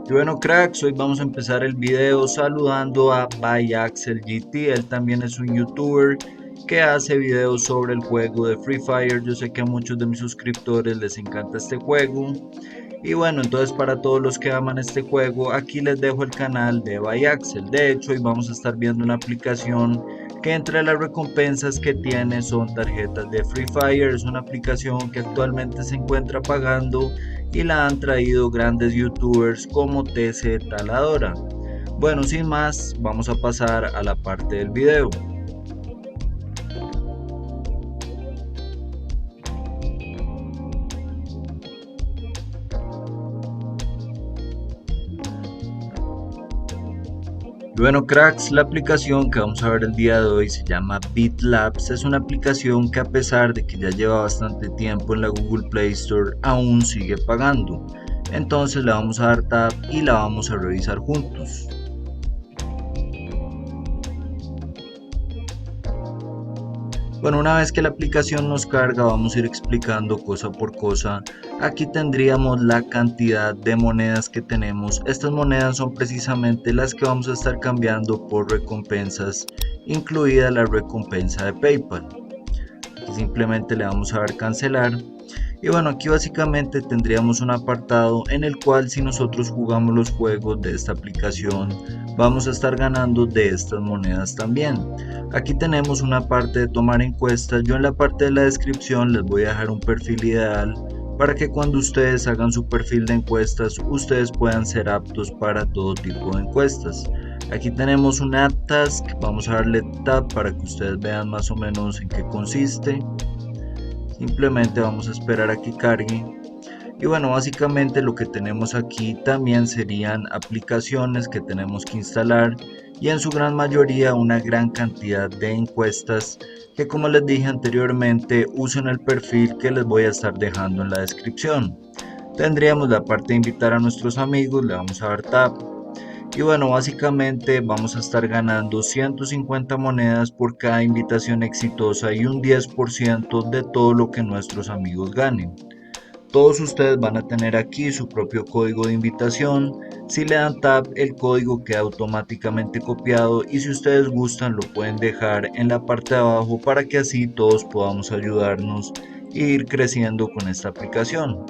Y bueno, cracks, hoy vamos a empezar el video saludando a GT. Él también es un youtuber que hace videos sobre el juego de Free Fire. Yo sé que a muchos de mis suscriptores les encanta este juego. Y bueno, entonces para todos los que aman este juego, aquí les dejo el canal de Axel. De hecho, hoy vamos a estar viendo una aplicación que entre las recompensas que tiene son tarjetas de Free Fire. Es una aplicación que actualmente se encuentra pagando y la han traído grandes youtubers como TC Taladora. Bueno, sin más, vamos a pasar a la parte del video. Bueno, cracks, la aplicación que vamos a ver el día de hoy se llama BitLabs. Es una aplicación que, a pesar de que ya lleva bastante tiempo en la Google Play Store, aún sigue pagando. Entonces le vamos a dar tap y la vamos a revisar juntos. Bueno, una vez que la aplicación nos carga, vamos a ir explicando cosa por cosa. Aquí tendríamos la cantidad de monedas que tenemos. Estas monedas son precisamente las que vamos a estar cambiando por recompensas, incluida la recompensa de PayPal. Aquí simplemente le vamos a dar cancelar. Y bueno, aquí básicamente tendríamos un apartado en el cual, si nosotros jugamos los juegos de esta aplicación, vamos a estar ganando de estas monedas también. Aquí tenemos una parte de tomar encuestas. Yo en la parte de la descripción les voy a dejar un perfil ideal para que cuando ustedes hagan su perfil de encuestas, ustedes puedan ser aptos para todo tipo de encuestas. Aquí tenemos un add task, vamos a darle tab para que ustedes vean más o menos en qué consiste. Simplemente vamos a esperar a que cargue. Y bueno, básicamente lo que tenemos aquí también serían aplicaciones que tenemos que instalar, y en su gran mayoría una gran cantidad de encuestas que, como les dije anteriormente, usen el perfil que les voy a estar dejando en la descripción. Tendríamos la parte de invitar a nuestros amigos, le vamos a dar tap. Y bueno, básicamente vamos a estar ganando 150 monedas por cada invitación exitosa y un 10% de todo lo que nuestros amigos ganen. Todos ustedes van a tener aquí su propio código de invitación. Si le dan tap, el código queda automáticamente copiado, y si ustedes gustan lo pueden dejar en la parte de abajo para que así todos podamos ayudarnos e ir creciendo con esta aplicación.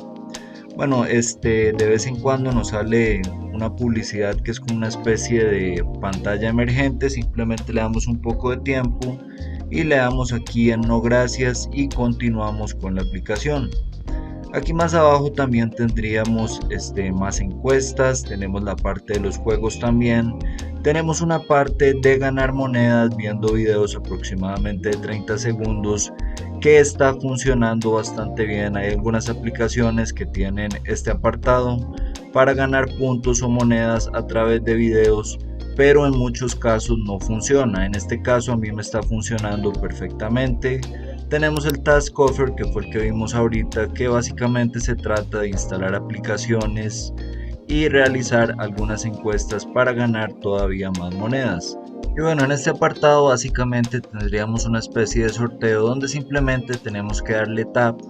Bueno, de vez en cuando nos sale una publicidad que es como una especie de pantalla emergente. Simplemente le damos un poco de tiempo y le damos aquí en no gracias y continuamos con la aplicación. Aquí más abajo también tendríamos más encuestas, tenemos la parte de los juegos también, tenemos una parte de ganar monedas viendo videos aproximadamente de 30 segundos que está funcionando bastante bien. Hay algunas aplicaciones que tienen este apartado para ganar puntos o monedas a través de videos, pero en muchos casos no funciona. En este caso a mí me está funcionando perfectamente. Tenemos el Task Offer, que fue el que vimos ahorita, que básicamente se trata de instalar aplicaciones y realizar algunas encuestas para ganar todavía más monedas. Y bueno, en este apartado básicamente tendríamos una especie de sorteo donde simplemente tenemos que darle tap.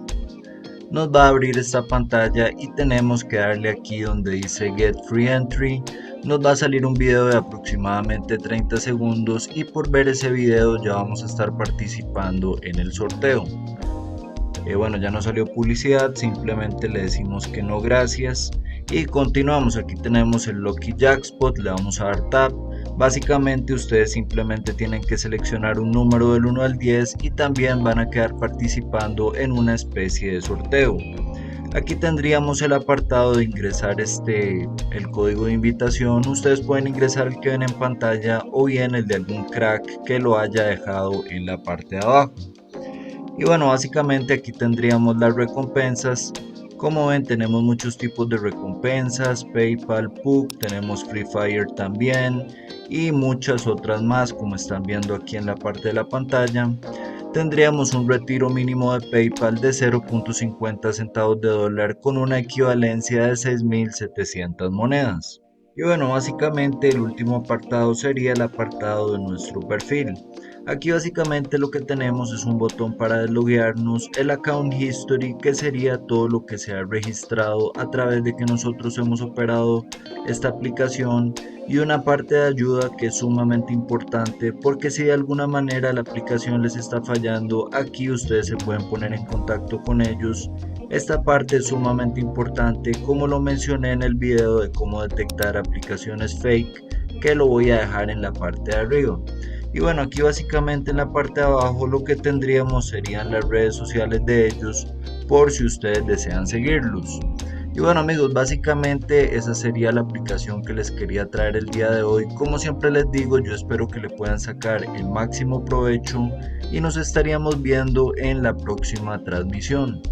Nos va a abrir esta pantalla y tenemos que darle aquí donde dice Get Free Entry. Nos va a salir un video de aproximadamente 30 segundos, y por ver ese video ya vamos a estar participando en el sorteo. Bueno, ya nos salió publicidad, simplemente le decimos que no gracias y continuamos. Aquí tenemos el Lucky Jackpot, le vamos a dar tap. Básicamente ustedes simplemente tienen que seleccionar un número del 1 al 10 y también van a quedar participando en una especie de sorteo. Aquí tendríamos el apartado de ingresar el código de invitación. Ustedes pueden ingresar el que ven en pantalla o bien el de algún crack que lo haya dejado en la parte de abajo. Y bueno, básicamente aquí tendríamos las recompensas. Como ven, tenemos muchos tipos de recompensas: PayPal, PUC, tenemos Free Fire también y muchas otras más, como están viendo aquí en la parte de la pantalla. Tendríamos un retiro mínimo de PayPal de 0.50 centavos de dólar con una equivalencia de 6.700 monedas. Y bueno, básicamente el último apartado sería el apartado de nuestro perfil. Aquí básicamente lo que tenemos es un botón para desloguearnos, el account history, que sería todo lo que se ha registrado a través de que nosotros hemos operado esta aplicación, y una parte de ayuda que es sumamente importante, porque si de alguna manera la aplicación les está fallando, aquí ustedes se pueden poner en contacto con ellos. Esta parte es sumamente importante, como lo mencioné en el video de cómo detectar aplicaciones fake, que lo voy a dejar en la parte de arriba. Y bueno, aquí básicamente en la parte de abajo lo que tendríamos serían las redes sociales de ellos, por si ustedes desean seguirlos. Y bueno amigos, básicamente esa sería la aplicación que les quería traer el día de hoy. Como siempre les digo, yo espero que le puedan sacar el máximo provecho y nos estaríamos viendo en la próxima transmisión.